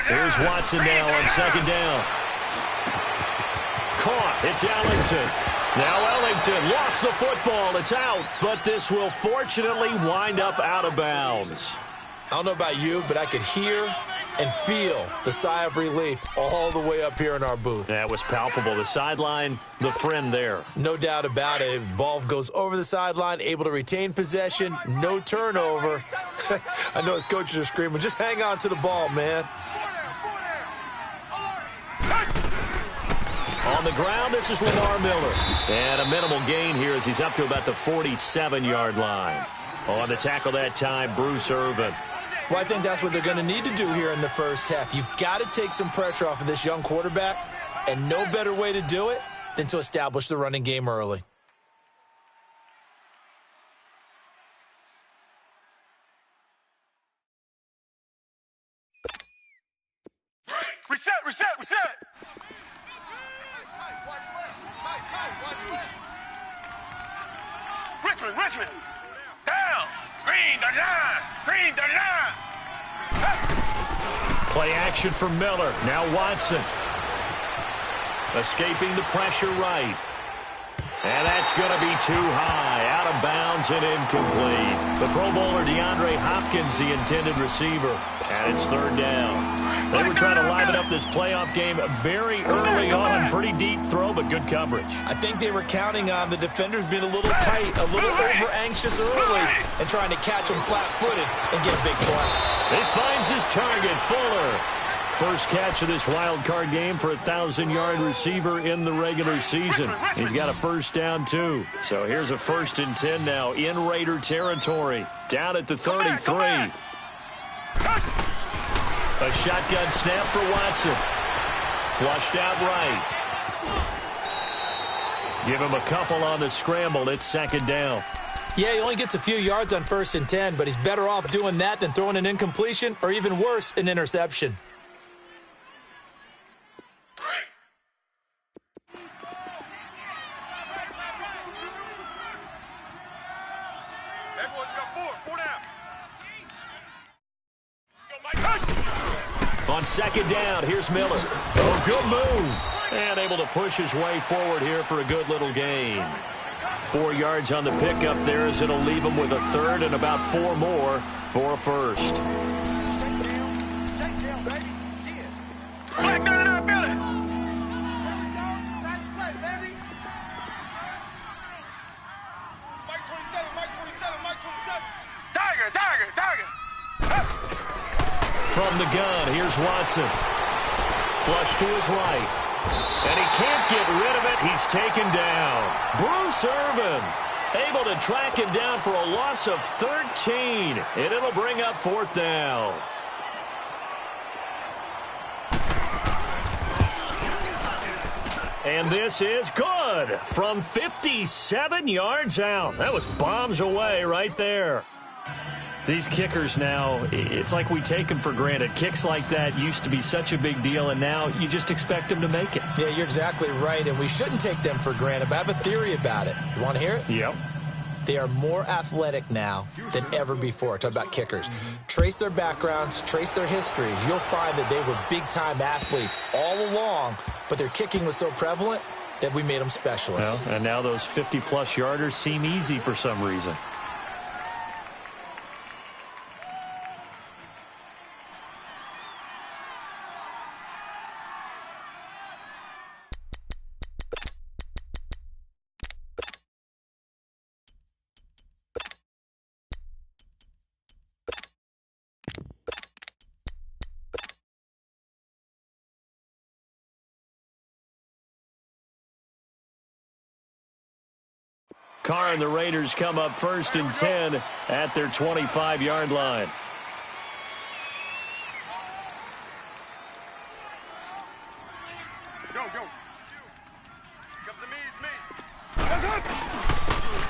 Here's Watson now on second down. Caught. It's Ellington. Now Ellington lost the football. It's out, but this will fortunately wind up out of bounds. I don't know about you, but I could hear and feel the sigh of relief all the way up here in our booth. That was palpable. The sideline, the friend there. No doubt about it. If ball goes over the sideline, able to retain possession, no turnover. I know his coaches are screaming, just hang on to the ball, man. On the ground, this is Lamar Miller. And a minimal gain here as he's up to about the 47-yard line. On the tackle that time, Bruce Irvin. Well, I think that's what they're going to need to do here in the first half. You've got to take some pressure off of this young quarterback, and no better way to do it than to establish the running game early. Reset, reset, reset! Richmond! Down! Green, the line! Green, the line! Play action for Miller. Now Watson. Escaping the pressure right. And that's going to be too high. Out of bounds and incomplete. The Pro Bowler DeAndre Hopkins, the intended receiver. And it's third down. They were trying to liven up this playoff game very early on. Pretty deep throw, but good coverage. I think they were counting on the defenders being a little tight, a little over-anxious early, and trying to catch them flat-footed and get a big play. He finds his target, Fuller. First catch of this wild card game for a 1,000-yard receiver in the regular season. He's got a first down, too. So here's a 1st and 10 now in Raider territory. Down at the 33. A shotgun snap for Watson. Flushed out right. Give him a couple on the scramble. It's second down. Yeah, he only gets a few yards on 1st and 10, but he's better off doing that than throwing an incompletion or even worse, an interception. On second down, here's Miller. Oh, good move. And able to push his way forward here for a good little gain. 4 yards on the pickup there as it'll leave him with a third and about 4 more for a first. From the gun, here's Watson. Flush to his right. And he can't get rid of it. He's taken down. Bruce Irvin able to track him down for a loss of 13. And it'll bring up 4th down. And this is good from 57 yards out. That was bombs away right there. These kickers now, it's like we take them for granted. Kicks like that used to be such a big deal, and now you just expect them to make it. Yeah, you're exactly right, and we shouldn't take them for granted, but I have a theory about it. You want to hear it? Yep. They are more athletic now than ever before. Talk about kickers. Trace their backgrounds, trace their histories. You'll find that they were big-time athletes all along, but their kicking was so prevalent that we made them specialists. Well, and now those 50-plus yarders seem easy for some reason. Carr and the Raiders come up 1st and 10 at their 25-yard line. Go. Come to me, it's me.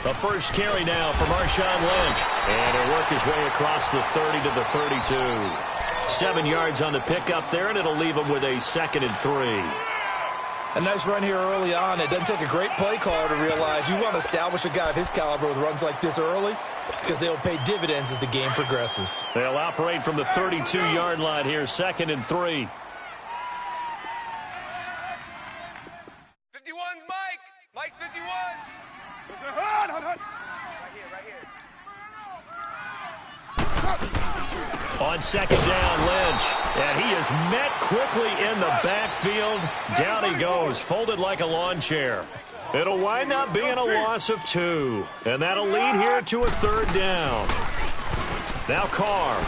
A first carry now for Marshawn Lynch. And he'll work his way across the 30 to the 32. 7 yards on the pickup there, and it'll leave him with a 2nd and 3. A nice run here early on. It doesn't take a great play caller to realize you want to establish a guy of his caliber with runs like this early because they'll pay dividends as the game progresses. They'll operate from the 32-yard line here, 2nd and 3. 51's Mike. Mike's 51. On 2nd down, Lynch. And he is met quickly in the backfield. Down he goes, folded like a lawn chair. It'll wind up being a loss of 2. And that'll lead here to a 3rd down. Now Carr.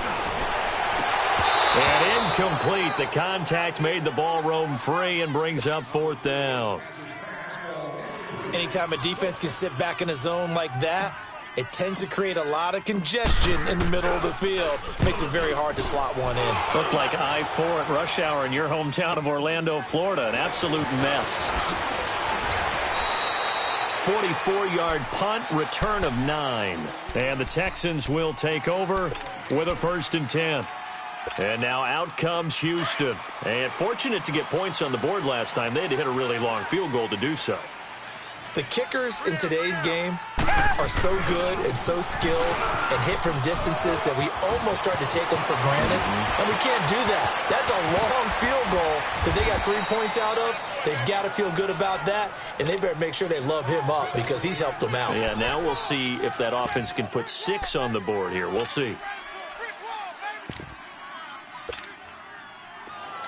And incomplete. The contact made the ball roam free and brings up 4th down. Anytime a defense can sit back in a zone like that, it tends to create a lot of congestion in the middle of the field. Makes it very hard to slot one in. Looked like I-4 at rush hour in your hometown of Orlando, Florida. An absolute mess. 44-yard punt, return of 9. And the Texans will take over with a 1st and 10. And now out comes Houston. And fortunate to get points on the board last time. They had to hit a really long field goal to do so. The kickers in today's game are so good and so skilled and hit from distances that we almost start to take them for granted. And we can't do that. That's a long field goal that they got 3 points out of. They've got to feel good about that, and they better make sure they love him up because he's helped them out. Yeah, now we'll see if that offense can put 6 on the board here. We'll see.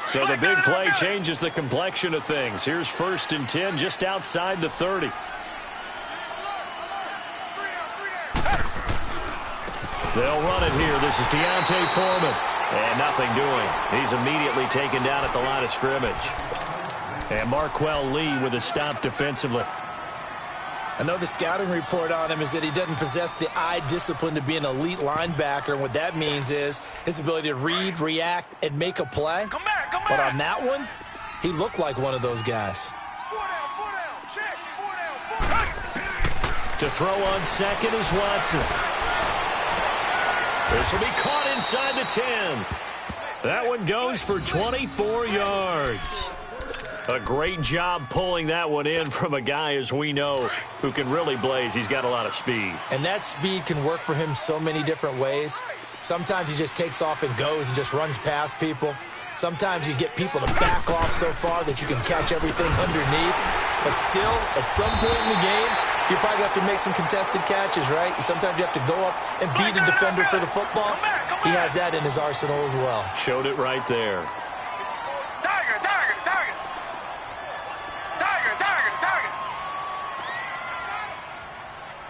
So the big play changes the complexion of things. Here's 1st and 10 just outside the 30. They'll run it here. This is D'Onta Foreman. And nothing doing. He's immediately taken down at the line of scrimmage. And Marquell Lee with a stop defensively. I know the scouting report on him is that he doesn't possess the eye discipline to be an elite linebacker. And what that means is his ability to read, react, and make a play. Come back, come But back. on that one, he looked like one of those guys. 4 down, check. 4 down. To throw on 2nd is Watson. This will be caught inside the 10. That one goes for 24 yards. A great job pulling that one in from a guy, as we know, who can really blaze. He's got a lot of speed. And that speed can work for him so many different ways. Sometimes he just takes off and goes and just runs past people. Sometimes you get people to back off so far that you can catch everything underneath. But still, at some point in the game, you probably have to make some contested catches, right? Sometimes you have to go up and beat a defender for the football. He has that in his arsenal as well. Showed it right there. Tiger, tiger, tiger. Tiger, tiger, tiger.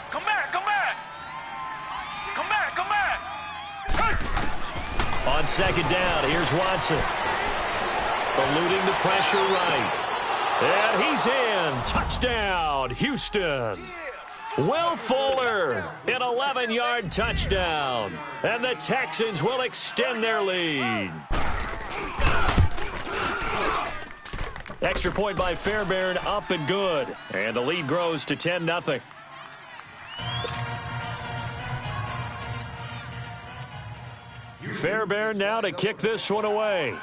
Come back, come back. Come back, come back. On 2nd down, here's Watson. Eluding the pressure right. And he's in. Touchdown, Houston. Will Fuller, an 11-yard touchdown. And the Texans will extend their lead. Extra point by Fairbairn, up and good. And the lead grows to 10-0. Fairbairn now to kick this one away.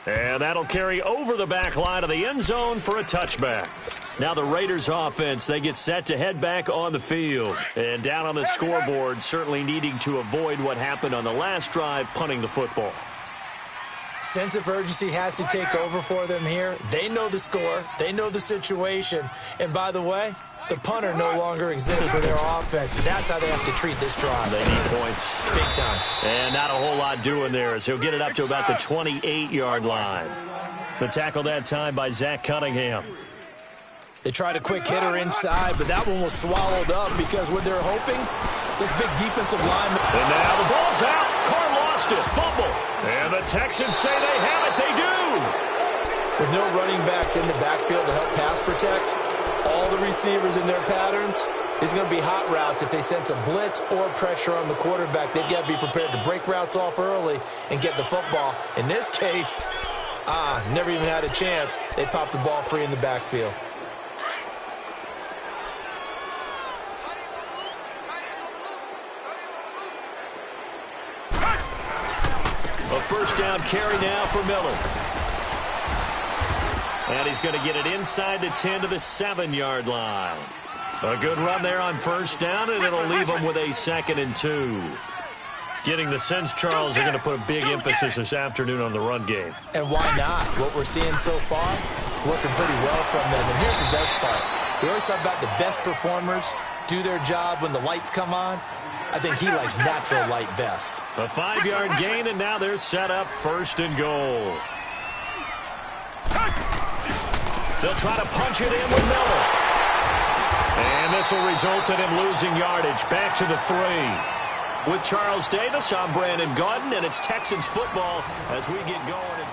And that'll carry over the back line of the end zone for a touchback. Now the Raiders offense, they get set to head back on the field. And down on the scoreboard, certainly needing to avoid what happened on the last drive, punting the football. Sense of urgency has to take over for them here. They know the score. They know the situation. And by the way, the punter no longer exists for their offense. That's how they have to treat this drive. They need points. Big time. And not a whole lot doing there as he'll get it up to about the 28-yard line. The tackle that time by Zach Cunningham. They tried a quick hitter inside, but that one was swallowed up because when they're hoping, this big defensive lineman. And now the ball's out. Carr lost it. Fumble. And the Texans say they have it. They do. With no running backs in the backfield to help pass protect, all the receivers in their patterns, it's going to be hot routes. If they sense a blitz or pressure on the quarterback, they've got to be prepared to break routes off early and get the football. In this case, never even had a chance. They popped the ball free in the backfield. A first down carry now for Miller. And he's going to get it inside the 10 to the 7-yard line. A good run there on first down, and it'll leave them with a 2nd and 2. Getting the sense Charles are going to put a big emphasis this afternoon on the run game. And why not? What we're seeing so far, working pretty well from them. And here's the best part. We always talk about the best performers do their job when the lights come on. I think he likes natural light best. A 5-yard gain, and now they're set up 1st and goal. They'll try to punch it in with Miller. And this will result in him losing yardage. Back to the 3. With Charles Davis, I'm Brandon Gaudin, and it's Texans football as we get going.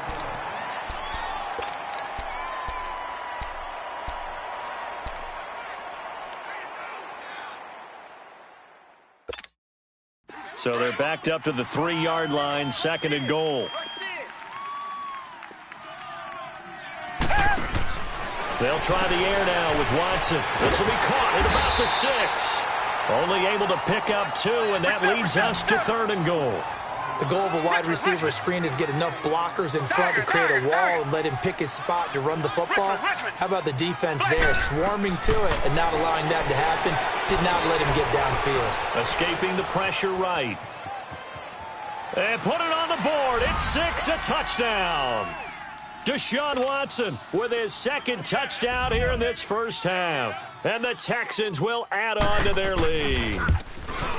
So they're backed up to the 3-yard line, 2nd and goal. They'll try the air now with Watson. This will be caught at about the 6. Only able to pick up 2, and that leads us to 3rd and goal. The goal of a wide receiver screen is get enough blockers in front to create a wall and let him pick his spot to run the football. How about the defense there, swarming to it and not allowing that to happen? Did not let him get downfield. Escaping the pressure right. And put it on the board. It's 6, a touchdown. Deshaun Watson with his 2nd touchdown here in this first half. And the Texans will add on to their lead.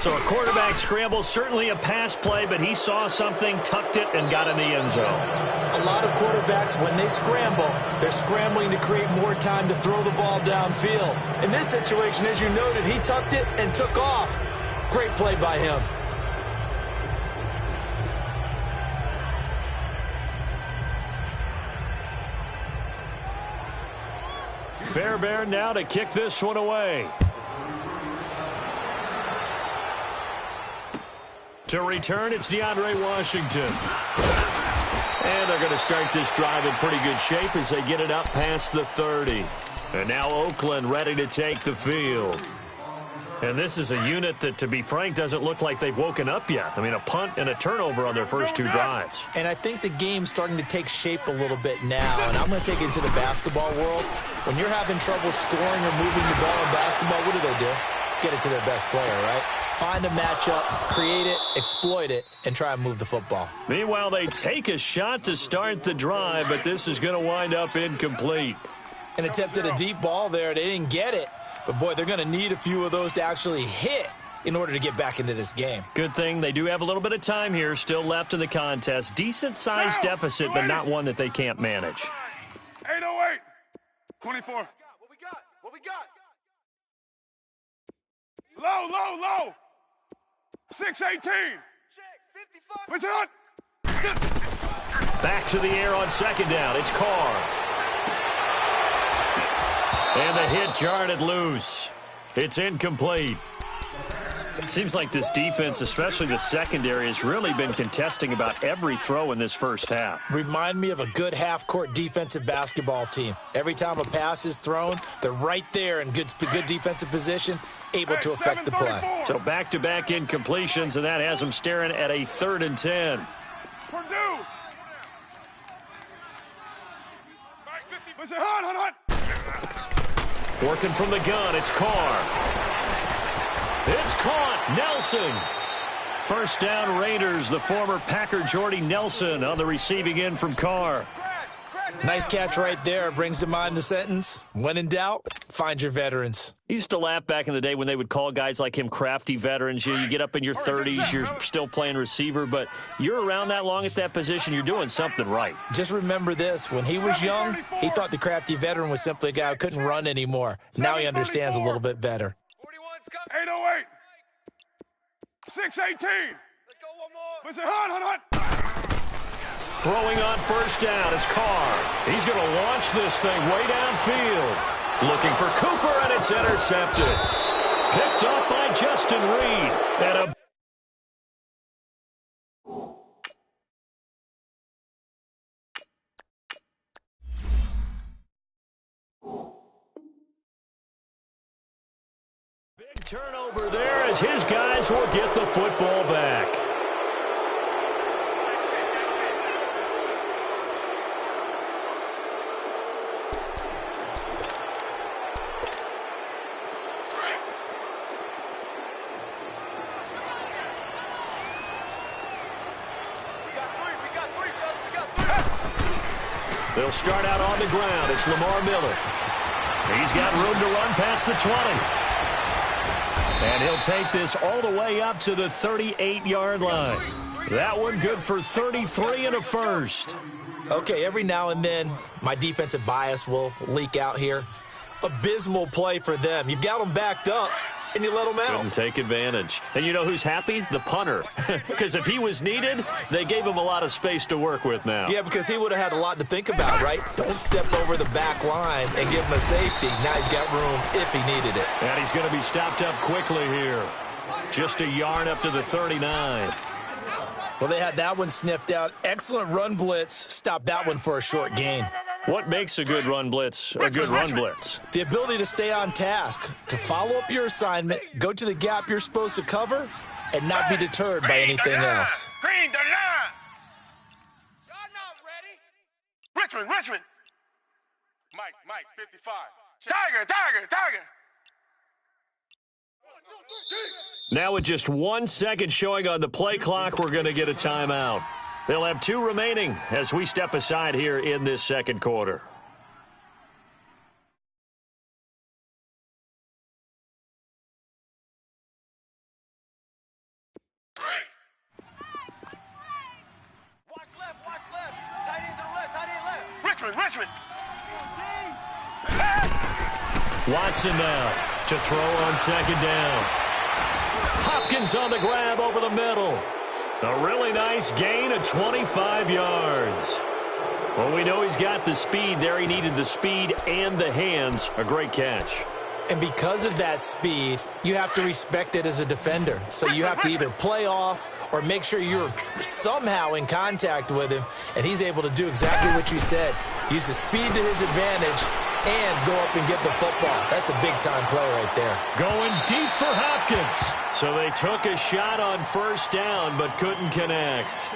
So a quarterback scramble, certainly a pass play, but he saw something, tucked it, and got in the end zone. A lot of quarterbacks, when they scramble, they're scrambling to create more time to throw the ball downfield. In this situation, as you noted, he tucked it and took off. Great play by him. Fairbairn now to kick this one away. To return, it's DeAndre Washington. And they're going to start this drive in pretty good shape as they get it up past the 30. And now Oakland ready to take the field. And this is a unit that, to be frank, doesn't look like they've woken up yet. I mean, a punt and a turnover on their first 2 drives. And I think the game's starting to take shape a little bit now. And I'm going to take it into the basketball world. When you're having trouble scoring or moving the ball in basketball, what do? Get it to their best player, right? Find a matchup, create it, exploit it, and try and move the football. Meanwhile, they take a shot to start the drive, but this is going to wind up incomplete. An attempt at a deep ball there. They didn't get it. But, boy, they're going to need a few of those to actually hit in order to get back into this game. Good thing they do have a little bit of time here still left in the contest. Decent-sized deficit, but not one that they can't manage. 808. 24. What we got? What we got? Low, low, low. 618. Check, 55. What's it on? Back to the air on 2nd down. It's Carr. And the hit jarred it loose. It's incomplete. Seems like this defense, especially the secondary, has really been contesting about every throw in this first half. Remind me of a good half-court defensive basketball team. Every time a pass is thrown, they're right there in good defensive position, able to affect the play. So back-to-back incompletions, and that has them staring at a 3rd and 10. Purdue. What's it? Hot. Working from the gun, it's Carr. It's caught. Nelson. First down, Raiders. The former Packer Jordy Nelson on the receiving end from Carr. Nice catch right there. Brings to mind the sentence, when in doubt, find your veterans. I used to laugh back in the day when they would call guys like him crafty veterans. You get up in your 30s, you're still playing receiver, but you're around that long at that position, you're doing something right. Just remember this. When he was young, he thought the crafty veteran was simply a guy who couldn't run anymore. Now he understands a little bit better. 808. 618. Let's go one more. What's it? Hot. Throwing on first down is Carr. He's going to launch this thing way downfield. Looking for Cooper, and it's intercepted. Picked up by Justin Reed. And a big turnover there as his guys will get the football back. They'll start out on the ground. It's Lamar Miller. He's got room to run past the 20. And he'll take this all the way up to the 38-yard line. That one good for 33 and a first. Okay, every now and then, my defensive bias will leak out here. Abysmal play for them. You've got them backed up, and you let them out. Couldn't take advantage. And you know who's happy? The punter. Because if he was needed, they gave him a lot of space to work with now. Yeah, because he would have had a lot to think about, right? Don't step over the back line and give him a safety. Now he's got room if he needed it. And he's going to be stopped up quickly here. Just a yard up to the 39. Well, they had that one sniffed out. Excellent run blitz. Stopped that one for a short gain. What makes a good run blitz a good run blitz? The ability to stay on task, to follow up your assignment, go to the gap you're supposed to cover, and not be deterred by anything else. Green the line. Y'all not ready. Richmond. Mike, 55. Tiger. Now with just 1 second showing on the play clock, we're going to get a timeout. They'll have 2 remaining as we step aside here in this second quarter. Watch left. Tight end to the left. Richmond. Watson now to throw on second down. Hopkins on the grab over the middle. A really nice gain of 25 yards. Well, we know he's got the speed there. He needed the speed and the hands. A great catch. And because of that speed, you have to respect it as a defender. So you have to either play off or make sure you're somehow in contact with him, and he's able to do exactly what you said. Use the speed to his advantage and go up and get the football. That's a big-time play right there. Going deep for Hopkins. So they took a shot on first down but couldn't connect.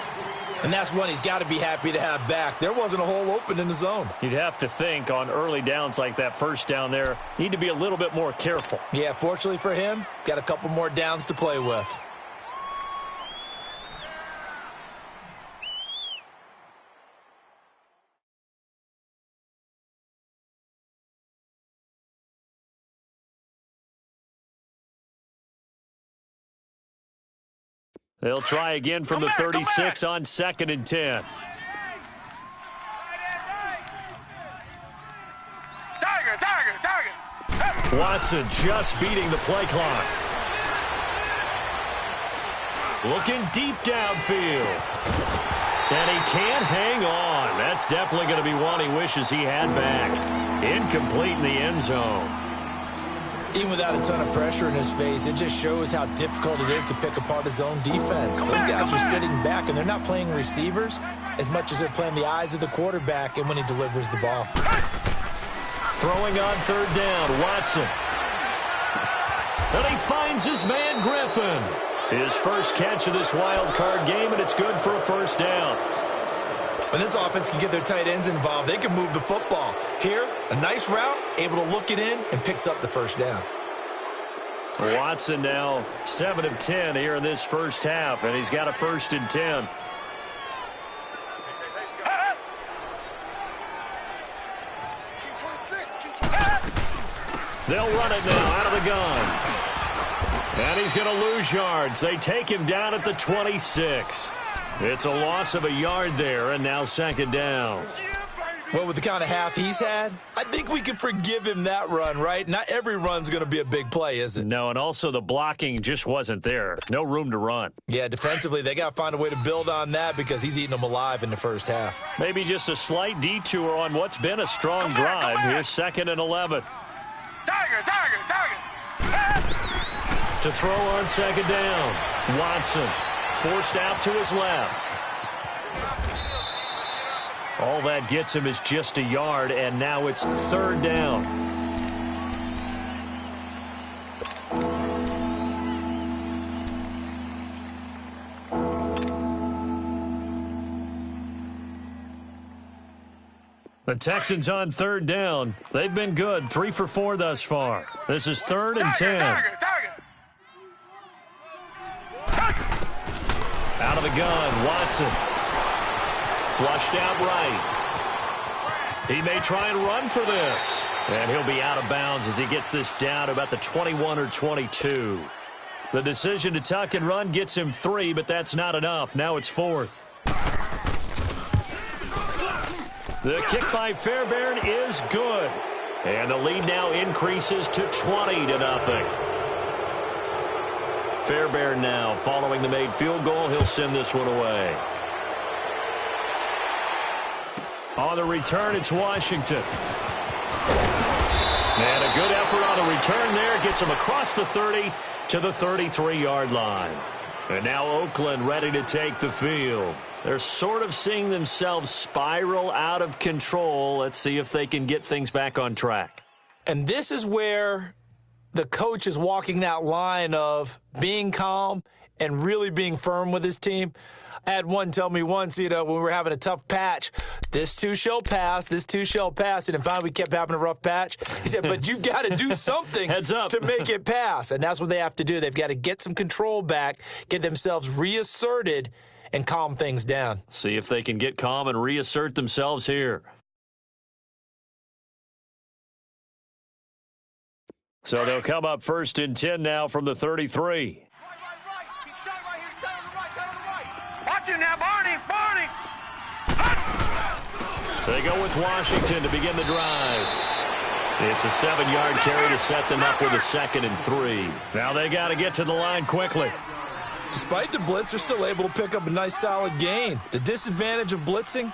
And that's one he's got to be happy to have back. There wasn't a hole open in the zone. You'd have to think on early downs like that first down there, need to be a little bit more careful. Yeah, fortunately for him, got a couple more downs to play with. They'll try again from the 36 on 2nd and 10. Tiger. Watson just beating the play clock. Looking deep downfield. And he can't hang on. That's definitely going to be one he wishes he had back. Incomplete in the end zone. Even without a ton of pressure in his face, it just shows how difficult it is to pick apart his own defense. Those guys are sitting back, and they're not playing receivers as much as they're playing the eyes of the quarterback and when he delivers the ball. Throwing on 3rd down, Watson. And he finds his man, Griffin. His first catch of this wild card game, and it's good for a first down. When this offense can get their tight ends involved, they can move the football. Here, a nice route, able to look it in, and picks up the first down. Watson now 7 of 10 here in this first half, and he's got a 1st and 10. They'll run it now out of the gun. And he's going to lose yards. They take him down at the 26. It's a loss of a yard there, and now 2nd down. Well, with the kind of half he's had, I think we can forgive him that run, right? Not every run's going to be a big play, is it? No, and also the blocking just wasn't there. No room to run. Yeah, defensively, they got to find a way to build on that because he's eating them alive in the first half. Maybe just a slight detour on what's been a strong drive. Here's 2nd and 11. Tiger. To throw on 2nd down. Watson forced out to his left. All that gets him is just a yard, and now it's 3rd down. The Texans on 3rd down. They've been good, 3 for 4 thus far. This is 3rd and 10. Out of the gun, Watson. Flushed out right. He may try and run for this. And he'll be out of bounds as he gets this down to about the 21 or 22. The decision to tuck and run gets him 3, but that's not enough. Now it's 4th. The kick by Fairbairn is good. And the lead now increases to 20-0. Fairbairn now, following the made field goal, he'll send this one away. On the return, it's Washington. And a good effort on the return there. Gets him across the 30 to the 33-yard line. And now Oakland ready to take the field. They're sort of seeing themselves spiral out of control. Let's see if they can get things back on track. And this is where the coach is walking that line of being calm and really being firm with his team. I had one tell me once, when we were having a tough patch, this too shall pass, this too shall pass. And then finally we kept having a rough patch. He said, but you've got to do something Heads up. to make it pass. And that's what they have to do. They've got to get some control back, get themselves reasserted, and calm things down. See if they can get calm and reassert themselves here. So they'll come up 1st and 10 now from the 33. Watch it now, Barney. They go with Washington to begin the drive. It's a 7-yard carry to set them up with a 2nd and 3. Now they got to get to the line quickly. Despite the blitz, they're still able to pick up a nice solid gain. The disadvantage of blitzing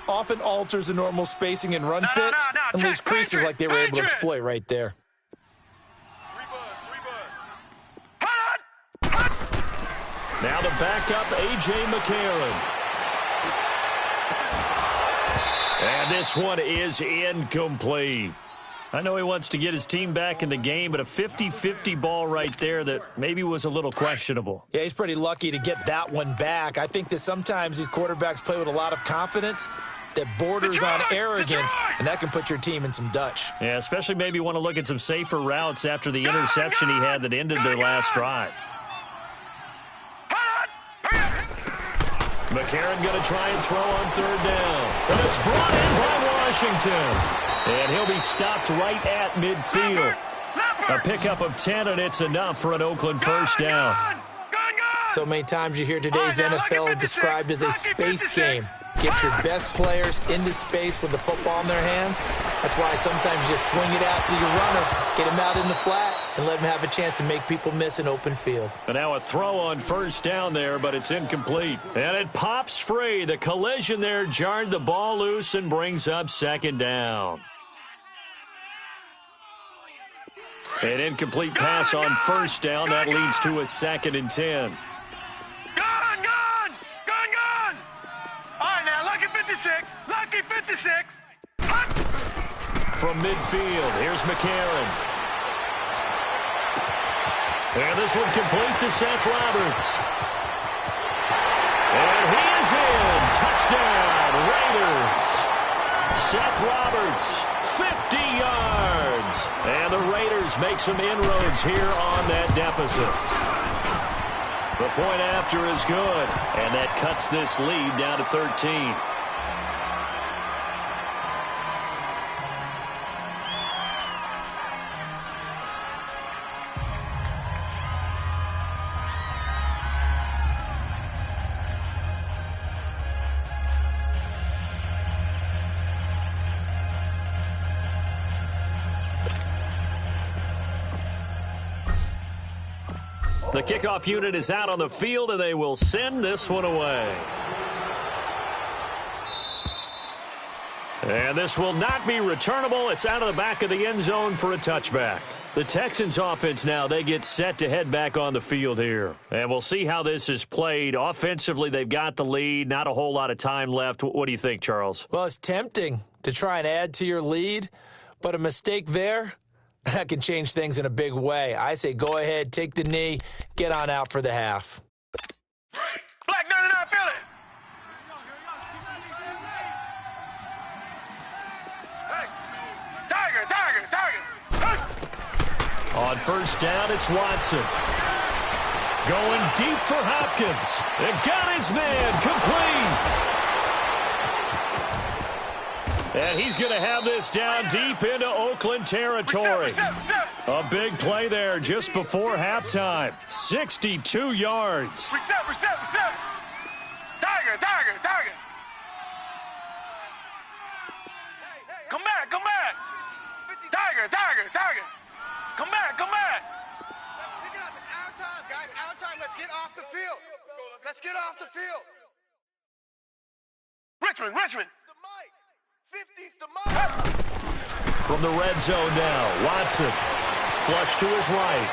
often alters the normal spacing and run fits and leaves creases like they were able to exploit right there. Now the backup, A.J. McCarron. And this one is incomplete. I know he wants to get his team back in the game, but a 50-50 ball right there that maybe was a little questionable. Yeah, he's pretty lucky to get that one back. I think that sometimes these quarterbacks play with a lot of confidence that borders on arrogance, and that can put your team in some Dutch. Yeah, especially maybe want to look at some safer routes after the interception he had that ended their last drive. McCarron going to try and throw on 3rd down. But it's brought in by Washington. And he'll be stopped right at midfield. A pickup of 10, and it's enough for an Oakland 1st down. So many times you hear today's NFL described as a space game. Get your best players into space with the football in their hands. That's why sometimes you just swing it out to your runner, get him out in the flat, and let him have a chance to make people miss an open field. And now a throw on 1st down there, but it's incomplete. And it pops free. The collision there jarred the ball loose and brings up 2nd down. An incomplete pass on 1st down. That leads to a 2nd and 10. All right, now, lucky 56. From midfield, here's McCarron. And this one complete to Seth Roberts. And he is in. Touchdown, Raiders. Seth Roberts, 50 yards. And the Raiders make some inroads here on that deficit. The point after is good, and that cuts this lead down to 13. The kickoff unit is out on the field, and they will send this one away. And this will not be returnable. It's out of the back of the end zone for a touchback. The Texans offense now, they get set to head back on the field here. And we'll see how this is played. Offensively, they've got the lead. Not a whole lot of time left. What do you think, Charles? Well, it's tempting to try and add to your lead, but a mistake there, that can change things in a big way. I say go ahead, take the knee, get on out for the half. Black 99, feel it. Hey, Tiger. Hey. On 1st down, it's Watson. Going deep for Hopkins. And got his man complete. And he's going to have this down deep into Oakland territory. A big play there just before halftime. 62 yards. Reset. Tiger. Come back. Tiger. Come back. Let's pick it up. It's our time, guys. Our time. Let's get off the field. Richmond. The mic. 50's the mic. From the red zone now, Watson. Flush to his right.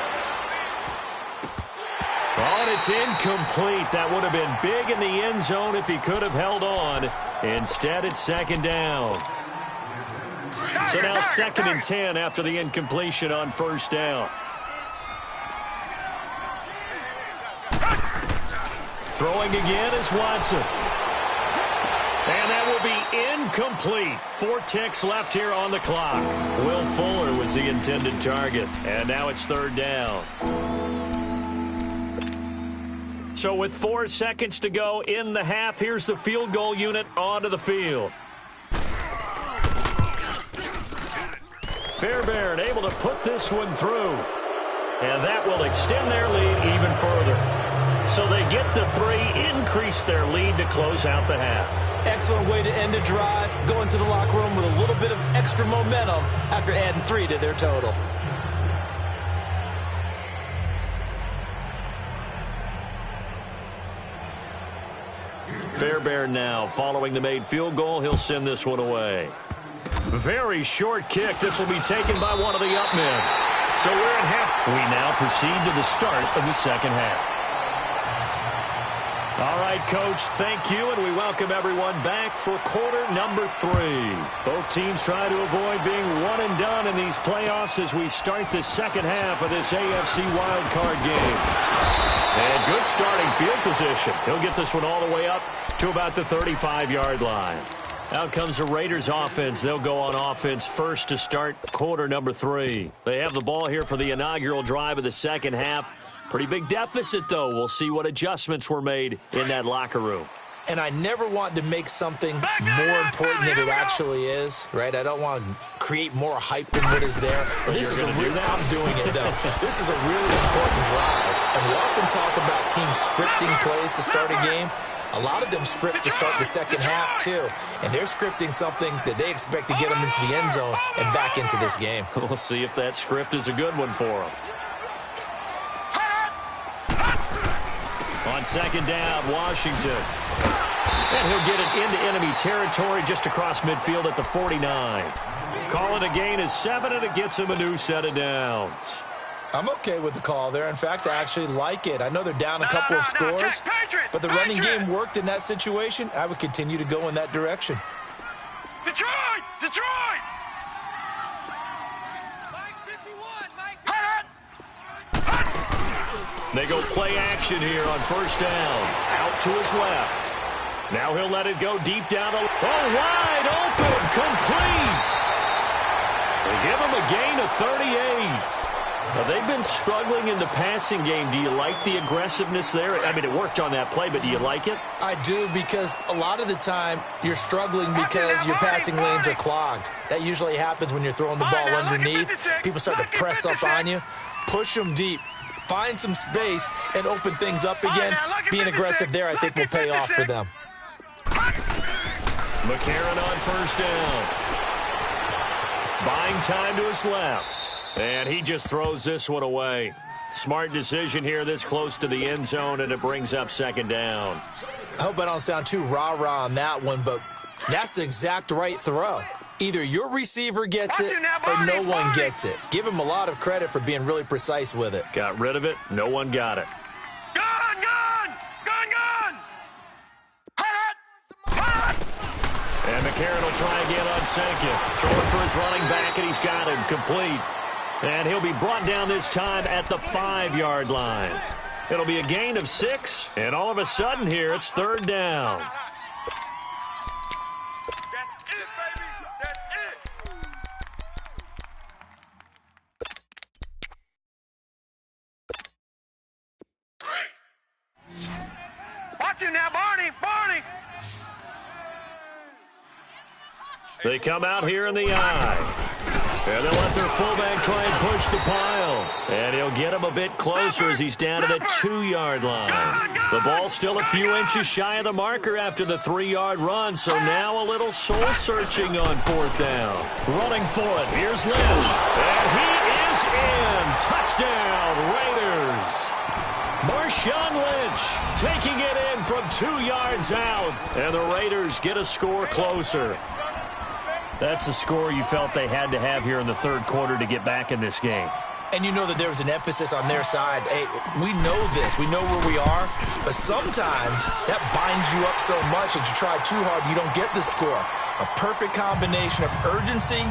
Oh, and it's incomplete. That would have been big in the end zone if he could have held on. Instead, it's second down. So now second and 10 after the incompletion on first down. Throwing again is Watson. And that will be incomplete. 4 ticks left here on the clock. Will Fuller was the intended target. And now it's third down. So with 4 seconds to go in the half, here's the field goal unit onto the field. Fairbairn able to put this one through. And that will extend their lead even further. So they get the 3, increase their lead to close out the half. Excellent way to end a drive. Go into the locker room with a little bit of extra momentum after adding 3 to their total. Fairbairn now following the made field goal. He'll send this one away. Very short kick. This will be taken by one of the up men. So we're in half. We now proceed to the start of the second half. All right, Coach, thank you, and we welcome everyone back for quarter number 3. Both teams try to avoid being one and done in these playoffs as we start the second half of this AFC wildcard game. And good starting field position. He'll get this one all the way up to about the 35-yard line. Out comes the Raiders offense. They'll go on offense first to start quarter number 3. They have the ball here for the inaugural drive of the second half. Pretty big deficit, though. We'll see what adjustments were made in that locker room. And I never want to make something more important than it actually is, right? I don't want to create more hype than what is there. This is I'm doing it, though. This is a really important drive. And we often talk about teams scripting plays to start a game. A lot of them script to start the second half, too. And they're scripting something that they expect to get them into the end zone and back into this game. We'll see if that script is a good one for them. On second down, Washington. And he'll get it into enemy territory just across midfield at the 49. Calling a gain is 7, and it gets him a new set of downs. I'm okay with the call there. In fact, I actually like it. I know they're down a couple of scores, but the running game worked in that situation. I would continue to go in that direction. Detroit! Mike 51, Mike. They go play action here on first down. Out to his left. Now he'll let it go deep down. Wide open. Complete. They give him a gain of 38. Now, they've been struggling in the passing game. Do you like the aggressiveness there? I mean, it worked on that play, but do you like it? I do, because a lot of the time you're struggling because your passing lanes are clogged. That usually happens when you're throwing the ball underneath. People start to press up on you. Push them deep. Find some space and open things up again. Being aggressive there, I think, will pay off for them. McCarron on first down. Buying time to his left. And he just throws this one away. Smart decision here this close to the end zone, and it brings up second down. I hope I don't sound too rah-rah on that one, but that's the exact right throw. Either your receiver gets it or no one gets it. Give him a lot of credit for being really precise with it. Got rid of it. No one got it. Gun! And McCarron will try again on second. Throwing for his running back, and he's got him complete. And he'll be brought down this time at the 5-yard line. It'll be a gain of 6, and all of a sudden here, it's third down. That's it, baby. That's it. Watch him now, Barney. They come out here in the eye. And they'll let their fullback try and push the pile. And he'll get him a bit closer as he's down to the 2-yard line. The ball's still a few inches shy of the marker after the 3-yard run, so now a little soul-searching on 4th down. Running for it, here's Lynch. And he is in. Touchdown, Raiders. Marshawn Lynch taking it in from 2 yards out. And the Raiders get a score closer. That's a score you felt they had to have here in the third quarter to get back in this game. And you know that there was an emphasis on their side. Hey, we know this. We know where we are. But sometimes that binds you up so much that you try too hard, you don't get the score. A perfect combination of urgency,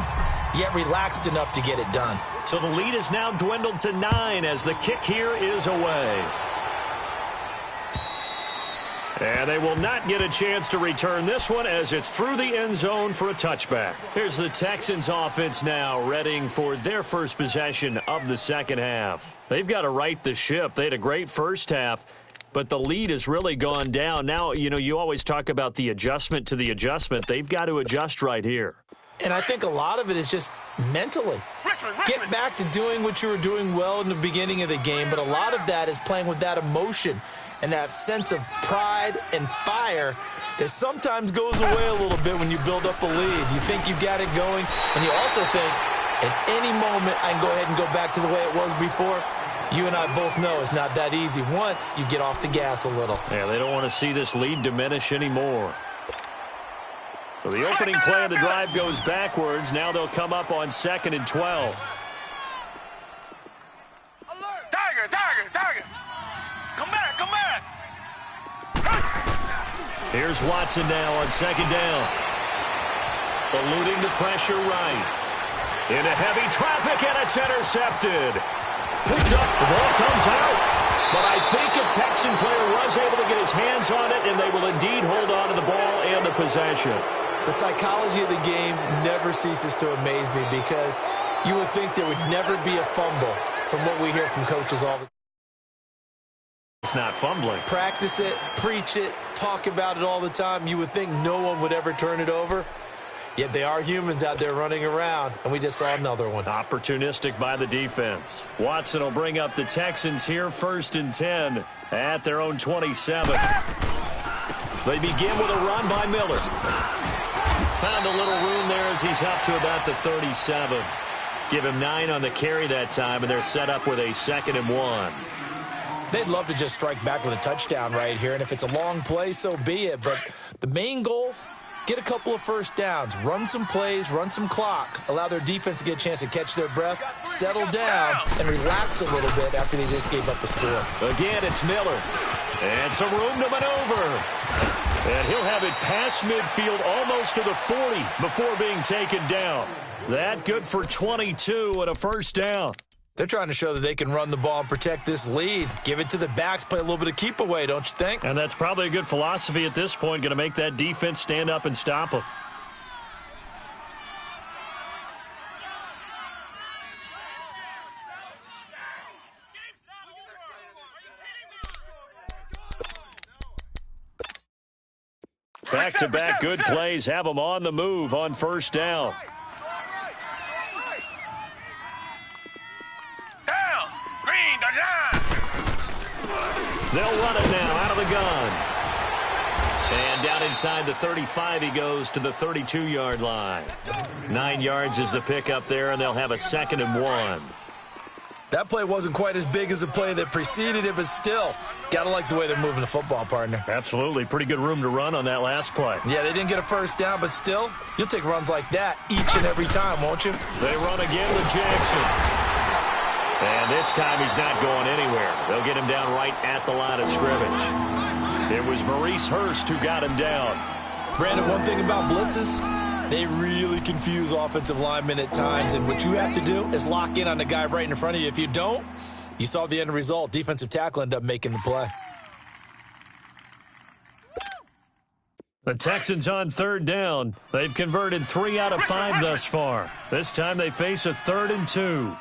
yet relaxed enough to get it done. So the lead is now dwindled to 9 as the kick here is away. And they will not get a chance to return this one as it's through the end zone for a touchback. Here's the Texans offense now readying for their first possession of the second half. They've got to right the ship. They had a great first half, but the lead has really gone down. Now, you know, you always talk about the adjustment to the adjustment. They've got to adjust right here. And I think a lot of it is just mentally. Get back to doing what you were doing well in the beginning of the game, but a lot of that is playing with that emotion and that sense of pride and fire that sometimes goes away a little bit when you build up a lead. You think you've got it going, and you also think at any moment I can go ahead and go back to the way it was before. You and I both know it's not that easy once you get off the gas a little. Yeah, they don't want to see this lead diminish anymore. So the opening play of the drive goes backwards. Now they'll come up on 2nd and 12. Alert! Tiger! Come back! Here's Watson now on 2nd down. Eluding the pressure right. Into heavy traffic, and it's intercepted. Picked up, the ball comes out. But I think a Texan player was able to get his hands on it, and they will indeed hold on to the ball and the possession. The psychology of the game never ceases to amaze me because you would think there would never be a fumble from what we hear from coaches all the time. It's not fumbling. Practice it, preach it, talk about it all the time. You would think no one would ever turn it over. Yet they are humans out there running around, and we just saw another one. Opportunistic by the defense. Watson will bring up the Texans here 1st and 10 at their own 27. They begin with a run by Miller. Found a little room there as he's up to about the 37. Give him 9 on the carry that time, and they're set up with a 2nd and 1. They'd love to just strike back with a touchdown right here, and if it's a long play, so be it. But the main goal, get a couple of first downs, run some plays, run some clock, allow their defense to get a chance to catch their breath, settle down, and relax a little bit after they just gave up a score. Again, it's Miller. And some room to maneuver. And he'll have it past midfield almost to the 40 before being taken down. That good for 22 and a first down. They're trying to show that they can run the ball and protect this lead. Give it to the backs, play a little bit of keep away, don't you think? And that's probably a good philosophy at this point, going to make that defense stand up and stop them. Back-to-back good plays have them on the move on first down. They'll run it now out of the gun. And down inside the 35, he goes to the 32-yard line. 9 yards is the pickup there, and they'll have a 2nd and 1. That play wasn't quite as big as the play that preceded it, but still, got to like the way they're moving the football, partner. Absolutely. Pretty good room to run on that last play. Yeah, they didn't get a first down, but still, you'll take runs like that each and every time, won't you? They run again with Jackson. And this time he's not going anywhere. They'll get him down right at the line of scrimmage. It was Maurice Hurst who got him down. Brandon, one thing about blitzes, they really confuse offensive linemen at times, and what you have to do is lock in on the guy right in front of you. If you don't, you saw the end result. Defensive tackle ended up making the play. The Texans on 3rd down. They've converted 3 out of 5 thus far. This time they face a 3rd and 2.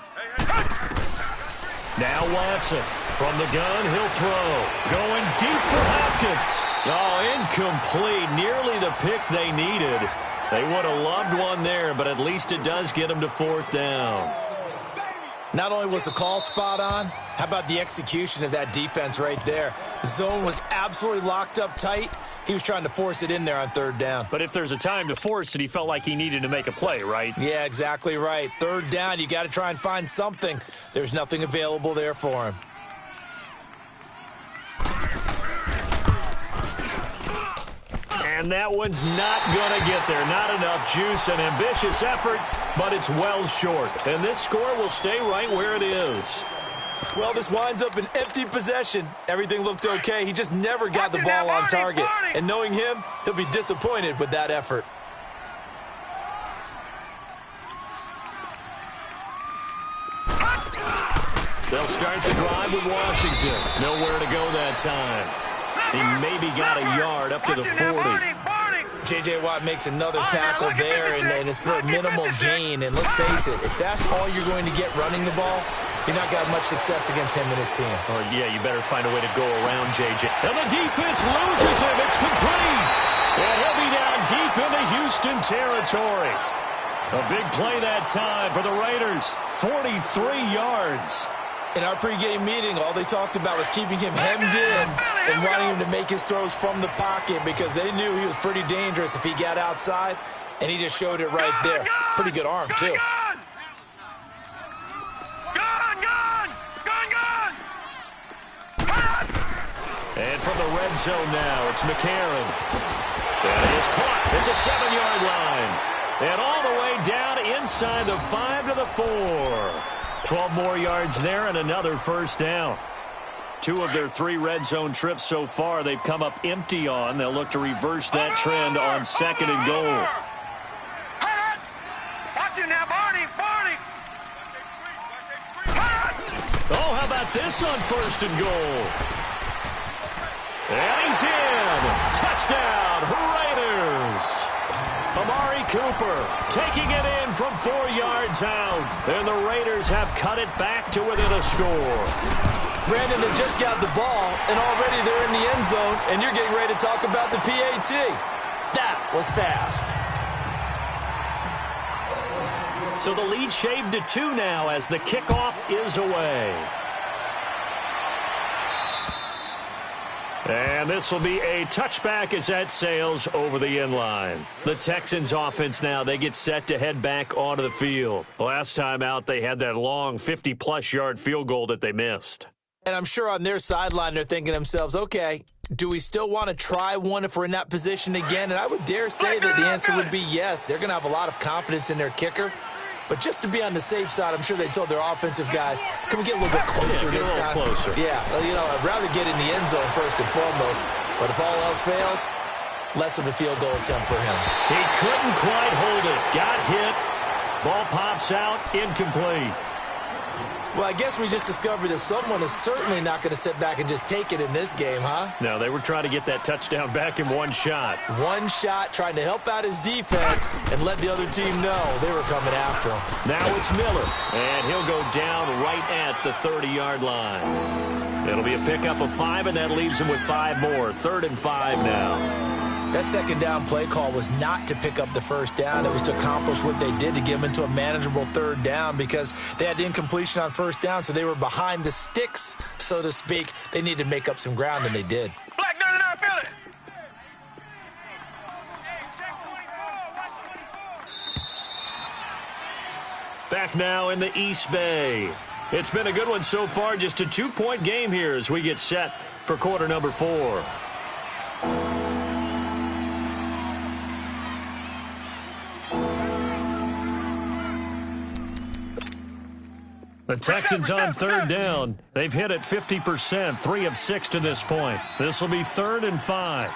Now Watson. From the gun, he'll throw. Going deep for Hopkins. Oh, incomplete. Nearly the pick they needed. They would have loved one there, but at least it does get them to 4th down. Not only was the call spot on, how about the execution of that defense right there? The zone was absolutely locked up tight. He was trying to force it in there on 3rd down. But if there's a time to force it, he felt like he needed to make a play, right? Yeah, exactly right. 3rd down, you got to try and find something. There's nothing available there for him. And that one's not going to get there. Not enough juice. An ambitious effort, but it's well short. And this score will stay right where it is. Well, this winds up an empty possession. Everything looked okay. He just never got the ball on target. And knowing him, he'll be disappointed with that effort. They'll start the drive with Washington. Nowhere to go that time. He maybe got a yard up to the 40. J.J. Watt makes another tackle there, and it's for a minimal gain. And let's face it, if that's all you're going to get running the ball, you're not got much success against him and his team. Oh, yeah, you better find a way to go around J.J. And the defense loses him. It's complete. And he'll be down deep into Houston territory. A big play that time for the Raiders. 43 yards. In our pregame meeting, all they talked about was keeping him hemmed in and wanting him to make his throws from the pocket because they knew he was pretty dangerous if he got outside, and he just showed it right there. Pretty good arm, too. And from the red zone now, it's McCarron. That is caught at the 7-yard line. And all the way down inside the 5 to the 4. 12 more yards there and another 1st down. 2 of their 3 red zone trips so far they've come up empty on. They'll look to reverse that trend on 2nd and goal. Watch it now, Barney. Oh, how about this on 1st and goal? And he's in. Touchdown, Raiders. Amari Cooper taking it in from 4 yards out. And the Raiders have cut it back to within a score. Brandon, they just got the ball, and already they're in the end zone, and you're getting ready to talk about the PAT. That was fast. So the lead shaved to 2 now as the kickoff is away. And this will be a touchback as that sails over the end line. The Texans offense now, they get set to head back onto the field. Last time out, they had that long 50-plus yard field goal that they missed. And I'm sure on their sideline, they're thinking to themselves, okay, do we still want to try one if we're in that position again? And I would dare say that the answer would be yes. They're going to have a lot of confidence in their kicker. But just to be on the safe side, I'm sure they told their offensive guys, can we get a little bit closer this time? Closer. Yeah, I'd rather get in the end zone first and foremost. But if all else fails, less of a field goal attempt for him. He couldn't quite hold it. Got hit. Ball pops out. Incomplete. Well, I guess we just discovered that someone is certainly not going to sit back and just take it in this game, huh? No, they were trying to get that touchdown back in one shot. One shot, trying to help out his defense and let the other team know they were coming after him. Now it's Miller, and he'll go down right at the 30-yard line. It'll be a pickup of 5, and that leaves him with 5 more. 3rd and 5 now. That 2nd down play call was not to pick up the 1st down. It was to accomplish what they did to get them into a manageable 3rd down because they had incompletion on 1st down, so they were behind the sticks, so to speak. They needed to make up some ground, and they did. Black 99, feel it. Back now in the East Bay. It's been a good one so far. Just a 2-point game here as we get set for quarter number 4. The Texans on 3rd down. They've hit it 50%, 3 of 6 to this point. This will be 3rd and 5.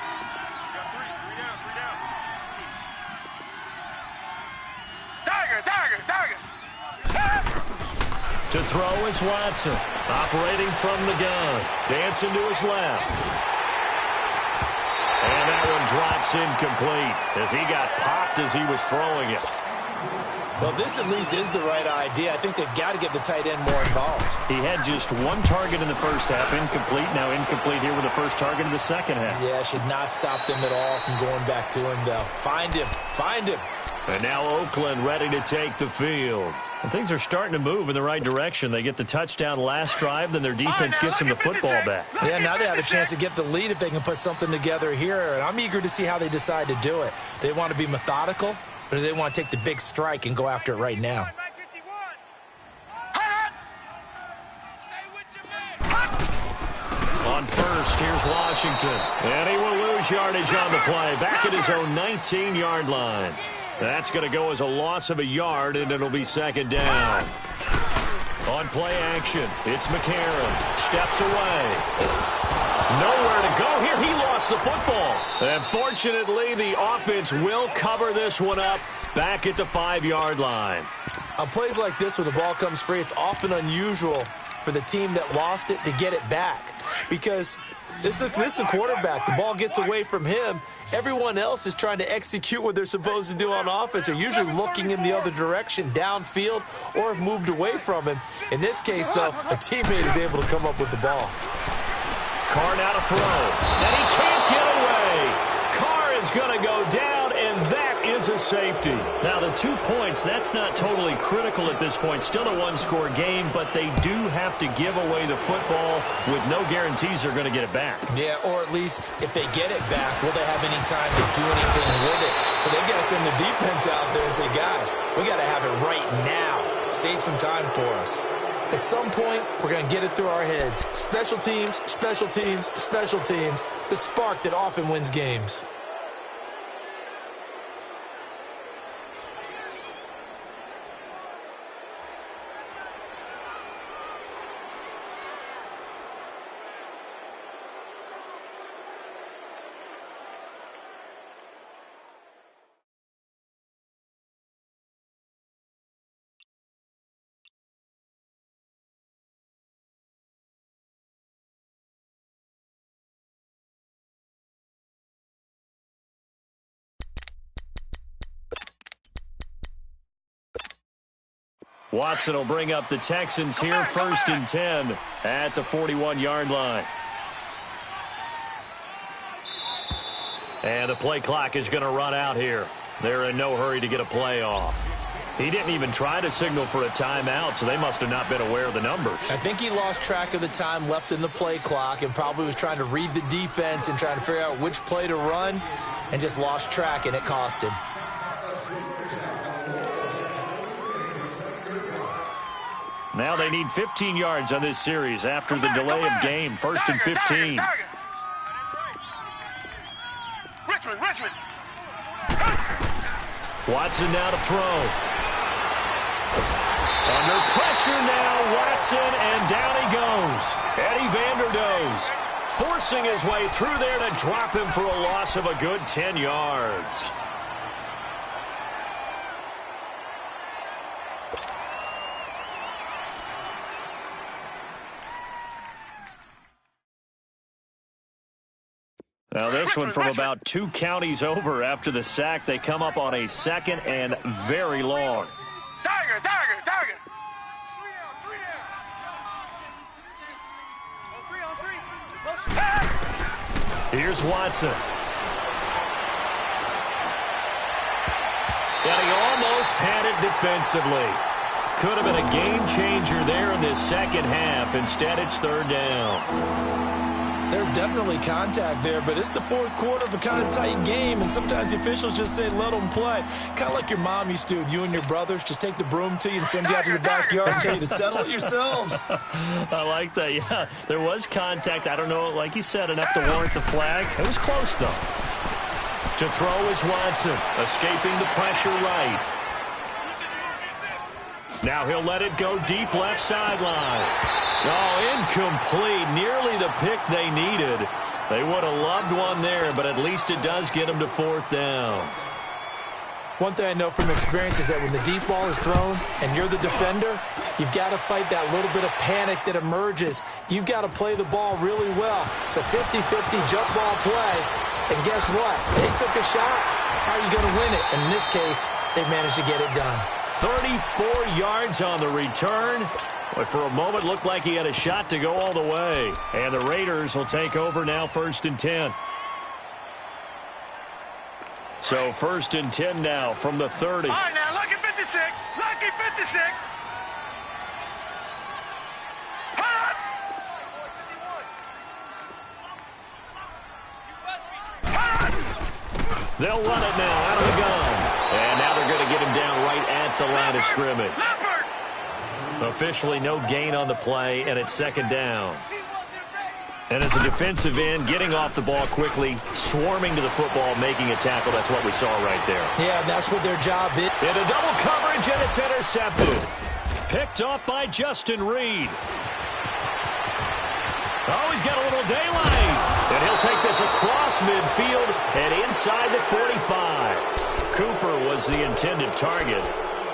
Tiger. To throw is Watson, operating from the gun. Dancing to his left. And that one drops incomplete as he got popped as he was throwing it. Well, this at least is the right idea. I think they've got to get the tight end more involved. He had just one target in the first half, incomplete. Now incomplete here with the first target in the second half. Yeah, should not stop them at all from going back to him, though. Find him. Find him. And now Oakland ready to take the field. And things are starting to move in the right direction. They get the touchdown last drive, then their defense gets them the football back. Yeah, now they have a chance to get the lead if they can put something together here. And I'm eager to see how they decide to do it. They want to be methodical, or do they want to take the big strike and go after it right now? On first, here's Washington. And he will lose yardage on the play. Back at his own 19-yard line. That's going to go as a loss of a yard, and it'll be second down. On play action, it's McCarron. Steps away. Nowhere to go here. He lost the football. And fortunately, the offense will cover this one up back at the 5-yard line. On plays like this, when the ball comes free, it's often unusual for the team that lost it to get it back. Because this is a quarterback. The ball gets away from him. Everyone else is trying to execute what they're supposed to do on offense. They're usually looking in the other direction, downfield, or have moved away from him. In this case, though, a teammate is able to come up with the ball. Carr now to throw. And he can't get away. Carr is going to go down, and that is a safety. Now, the 2 points, that's not totally critical at this point. Still a one-score game, but they do have to give away the football with no guarantees they're going to get it back. Yeah, or at least if they get it back, will they have any time to do anything with it? So they've got to send their defense out there and say, guys, we got to have it right now. Save some time for us. At some point, we're going to get it through our heads. Special teams, special teams, special teams. The spark that often wins games. Watson will bring up the Texans here, first and 10 at the 41-yard line. And the play clock is going to run out here. They're in no hurry to get a play off. He didn't even try to signal for a timeout, so they must have not been aware of the numbers. I think he lost track of the time left in the play clock and probably was trying to read the defense and trying to figure out which play to run and just lost track, and it cost him. Now they need 15 yards on this series after the delay of game. First and 15. Richmond. Watson now to throw. Under pressure now, Watson, and down he goes. Eddie Vanderdoes forcing his way through there to drop him for a loss of a good 10 yards. Now this one from about 2 counties over after the sack. They come up on a second and very long. Tiger. Here's Watson. And he almost had it defensively. Could have been a game changer there in this second half. Instead, it's third down. There's definitely contact there, but it's the fourth quarter of a kind of tight game, and sometimes the officials just say, let them play. Kind of like your mom used to with you and your brothers. Just take the broom to you and send you out to the backyard and tell you to settle it yourselves. I like that, yeah. There was contact. I don't know, like you said, enough to warrant the flag. It was close, though. To throw is Watson, escaping the pressure right. Now he'll let it go deep left sideline. Oh, incomplete. Nearly the pick they needed. They would have loved one there, but at least it does get them to fourth down. One thing I know from experience is that when the deep ball is thrown and you're the defender, you've got to fight that little bit of panic that emerges. You've got to play the ball really well. It's a 50-50 jump ball play. And guess what? They took a shot. How are you going to win it? And in this case, they managed to get it done. 34 yards on the return. But for a moment, looked like he had a shot to go all the way. And the Raiders will take over now, 1st and 10. So 1st and 10 now from the 30. All right, now, lucky 56. Lucky 56. Hot. Hot. They'll run it now out of the gun. And now they're going to get him down right at the line of scrimmage. Officially no gain on the play, and it's 2nd down. And as a defensive end, getting off the ball quickly, swarming to the football, making a tackle, that's what we saw right there. Yeah, that's what their job is. Into double coverage, and it's intercepted. Picked off by Justin Reed. Oh, he's got a little daylight. And he'll take this across midfield and inside the 45. Cooper was the intended target.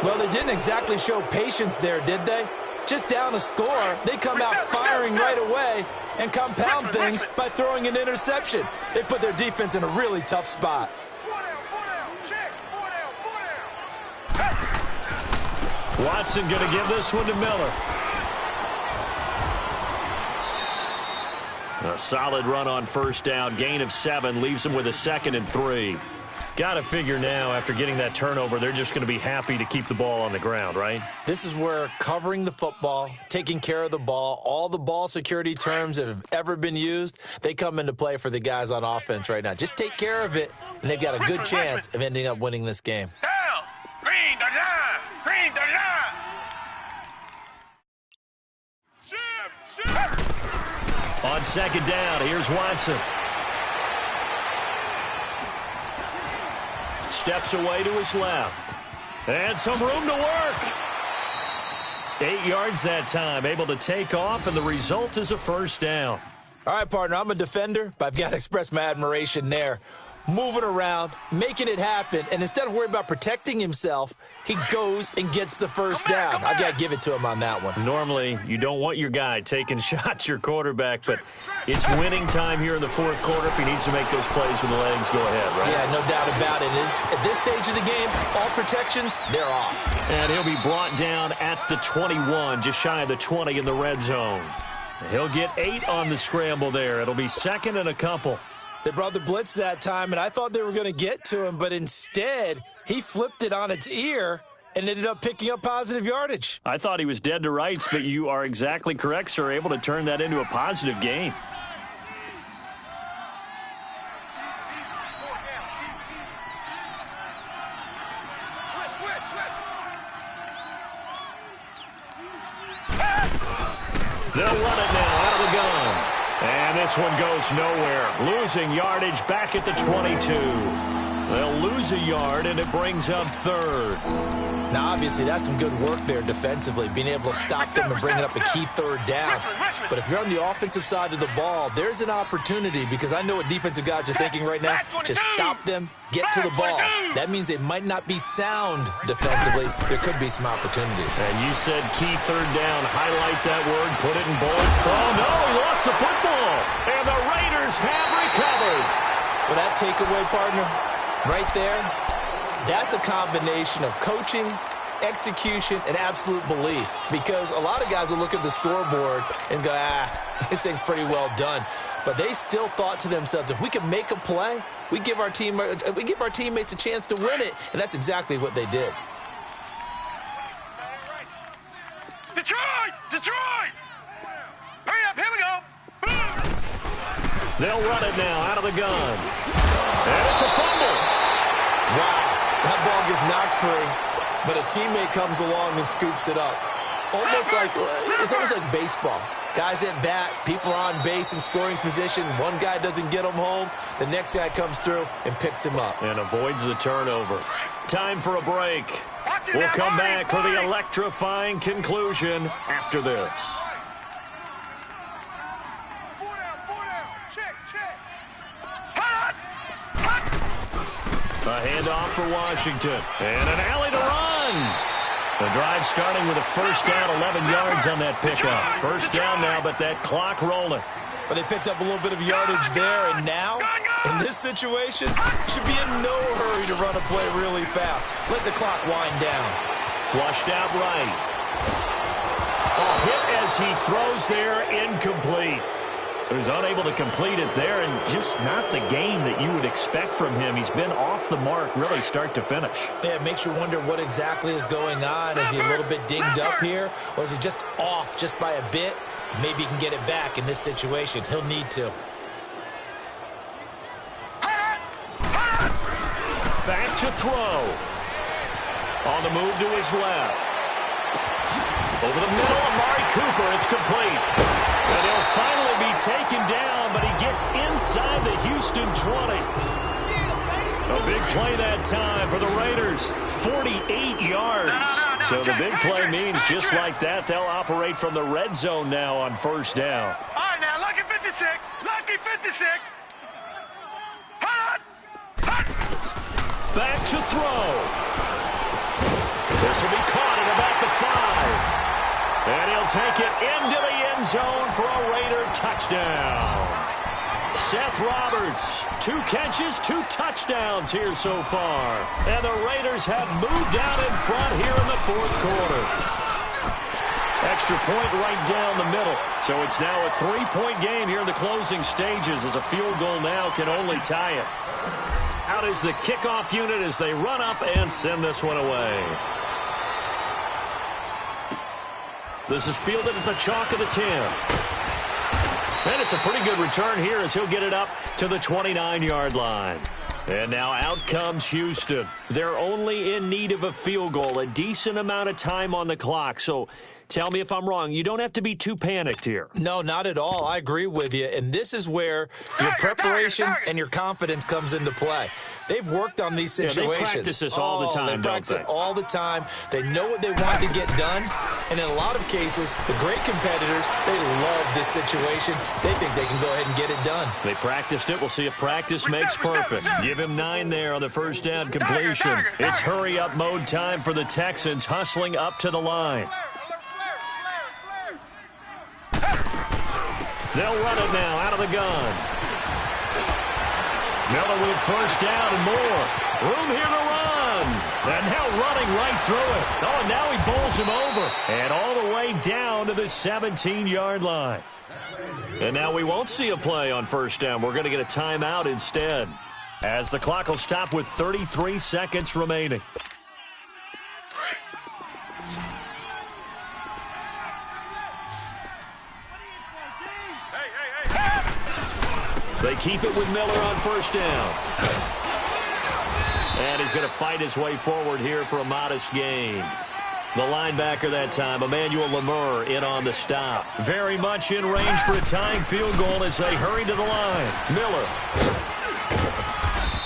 Well, they didn't exactly show patience there, did they? Just down a score, they come out firing right away and compound things by throwing an interception. They put their defense in a really tough spot. 4 down, check, 4 down. Watson going to give this one to Miller. A solid run on 1st down. Gain of 7 leaves him with a 2nd and 3. Got to figure now, after getting that turnover, they're just going to be happy to keep the ball on the ground, right? This is where covering the football, taking care of the ball, all the ball security terms that have ever been used, they come into play for the guys on offense right now. Just take care of it, and they've got a good chance of ending up winning this game. Down. Green the line. Green the line. Ship. On 2nd down, here's Watson. Steps away to his left. And some room to work. 8 yards that time, able to take off, and the result is a 1st down. All right, partner, I'm a defender, but I've got to express my admiration there. Moving around, making it happen, and instead of worrying about protecting himself, he goes and gets the 1st down. I've got to give it to him on that one. Normally, you don't want your guy taking shots, your quarterback, but it's winning time here in the 4th quarter if he needs to make those plays when the legs go ahead, right? Yeah, no doubt about it. At this stage of the game, all protections, they're off. And he'll be brought down at the 21, just shy of the 20 in the red zone. He'll get 8 on the scramble there. It'll be 2nd and a couple. They brought the blitz that time, and I thought they were going to get to him, but instead, he flipped it on its ear and ended up picking up positive yardage. I thought he was dead to rights, but you are exactly correct, sir. Able to turn that into a positive gain. They'll run it now out of the gun. And this one goes nowhere. Losing yardage back at the 22. They'll lose a yard, and it brings up 3rd. Now, obviously, that's some good work there defensively, being able to stop them and bringing up a key 3rd down. But if you're on the offensive side of the ball, there's an opportunity, because I know what defensive guys are thinking right now. Just stop them, get to the ball. That means they might not be sound defensively. There could be some opportunities. And you said key 3rd down. Highlight that word. Put it in bold. Oh, no, he lost the football. And the Raiders have recovered. Well, that takeaway, partner, right there, that's a combination of coaching, execution, and absolute belief. Because a lot of guys will look at the scoreboard and go, this thing's pretty well done. But they still thought to themselves, if we can make a play, we give our teammates a chance to win it. And that's exactly what they did. Detroit! Detroit! Hurry up, here we go! They'll run it now out of the gun. And it's a fumble. Wow, that ball gets knocked free, but a teammate comes along and scoops it up. It's almost like baseball. Guys at bat, people are on base in scoring position. One guy doesn't get him home. The next guy comes through and picks him up. And avoids the turnover. Time for a break. We'll come back for the electrifying conclusion after this. 4 down, check. A handoff for Washington. And an alley to run. The drive starting with a 1st down, 11 yards on that pickup. 1st down now, but that clock rolling. But they picked up a little bit of yardage there, and now, in this situation, should be in no hurry to run a play really fast. Let the clock wind down. Flushed out right. Hit as he throws there, incomplete. So he's unable to complete it there, and just not the game that you would expect from him. He's been off the mark really start to finish. Yeah, it makes you wonder what exactly is going on. Is he a little bit dinged up here, or is he just off just by a bit? Maybe he can get it back in this situation. He'll need to. Back to throw. On the move to his left. Over the middle, Amari Cooper. It's complete. And he'll finally be taken down, but he gets inside the Houston 20. A big play that time for the Raiders. 48 yards. So the big play means just like that, they'll operate from the red zone now on first down. All right, now, lucky 56. Lucky 56. Hot. Back to throw. This will be caught at about the 5. And he'll take it into the end zone for a Raider touchdown. Seth Roberts, 2 catches, 2 touchdowns here so far. And the Raiders have moved out in front here in the fourth quarter. Extra point right down the middle. So it's now a 3-point game here in the closing stages, as a field goal now can only tie it. Out is the kickoff unit as they run up and send this one away. This is fielded at the chalk of the 10. And it's a pretty good return here as he'll get it up to the 29-yard line. And now out comes Houston. They're only in need of a field goal, a decent amount of time on the clock. So tell me if I'm wrong. You don't have to be too panicked here. No, not at all. I agree with you. And this is where your preparation and your confidence comes into play. They've worked on these situations. Yeah, they practice this all the time, they practice it all the time. They know what they want to get done. And in a lot of cases, the great competitors, they love this situation. They think they can go ahead and get it done. They practiced it. We'll see if practice makes perfect. Give him 9 there on the first down completion. It's hurry-up mode time for the Texans, hustling up to the line. They'll run it now out of the gun. Miller with first down and more. Room here to run. And now running right through it. Oh, and now he bowls him over. And all the way down to the 17-yard line. And now we won't see a play on first down. We're going to get a timeout instead, as the clock will stop with 33 seconds remaining. They keep it with Miller on first down. And he's going to fight his way forward here for a modest gain. The linebacker that time, Emmanuel Lemur, in on the stop. Very much in range for a tying field goal as they hurry to the line. Miller.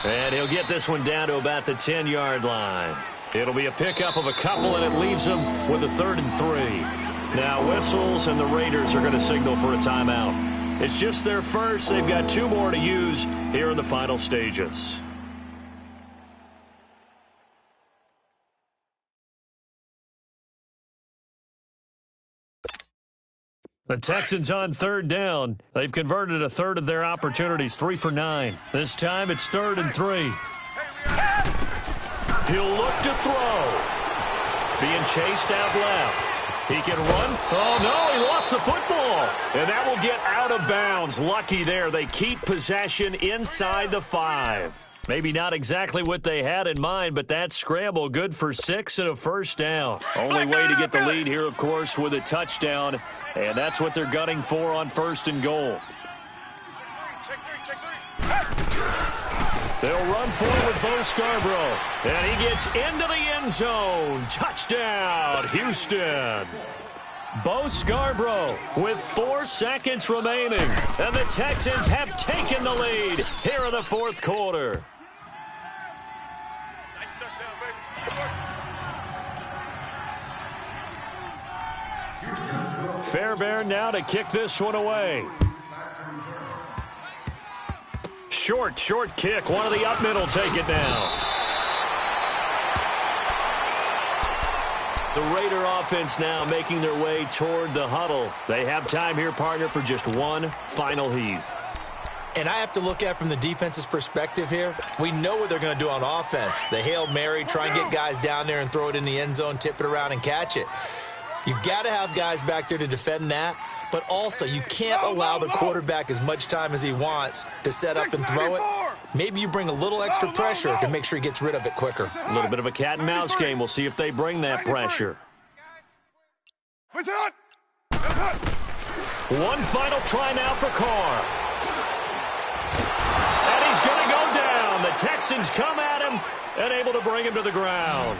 And he'll get this one down to about the 10-yard line. It'll be a pickup of a couple, and it leaves them with a 3rd and 3. Now whistles, and the Raiders are going to signal for a timeout. It's just their first. They've got 2 more to use here in the final stages. The Texans on 3rd down. They've converted a 1/3 of their opportunities, 3 for 9. This time it's 3rd and 3. He'll look to throw. Being chased out left. He can run. Oh, no, he lost the football. And that will get out of bounds. Lucky there. They keep possession inside the 5. Maybe not exactly what they had in mind, but that scramble good for 6 and a first down. Only way to get the lead here, of course, with a touchdown. And that's what they're gunning for on 1st and goal. They'll run for it with Bo Scarborough. And he gets into the end zone. Touchdown, Houston. Bo Scarborough with 4 seconds remaining. And the Texans have taken the lead here in the 4th quarter. Nice touchdown, baby. Fairbairn now to kick this one away. Short kick. One of the up middle take it down. The Raider offense now making their way toward the huddle. They have time here, partner, for just one final heave. And I have to look at it from the defense's perspective here. We know what they're going to do on offense. The Hail Mary, try and get guys down there and throw it in the end zone, tip it around and catch it. You've got to have guys back there to defend that. But also, you can't allow the quarterback as much time as he wants to set up and throw it. Maybe you bring a little extra pressure to make sure he gets rid of it quicker. A little bit of a cat and mouse game. We'll see if they bring that pressure. One final try now for Carr. And he's going to go down. The Texans come at him and able to bring him to the ground.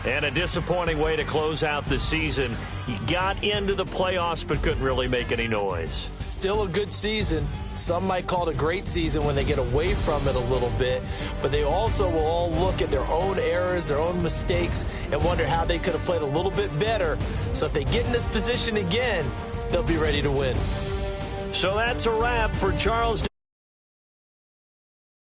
And a disappointing way to close out the season. He got into the playoffs but couldn't really make any noise. Still a good season. Some might call it a great season when they get away from it a little bit. But they also will all look at their own errors, their own mistakes, and wonder how they could have played a little bit better. So if they get in this position again, they'll be ready to win. So that's a wrap for Charles.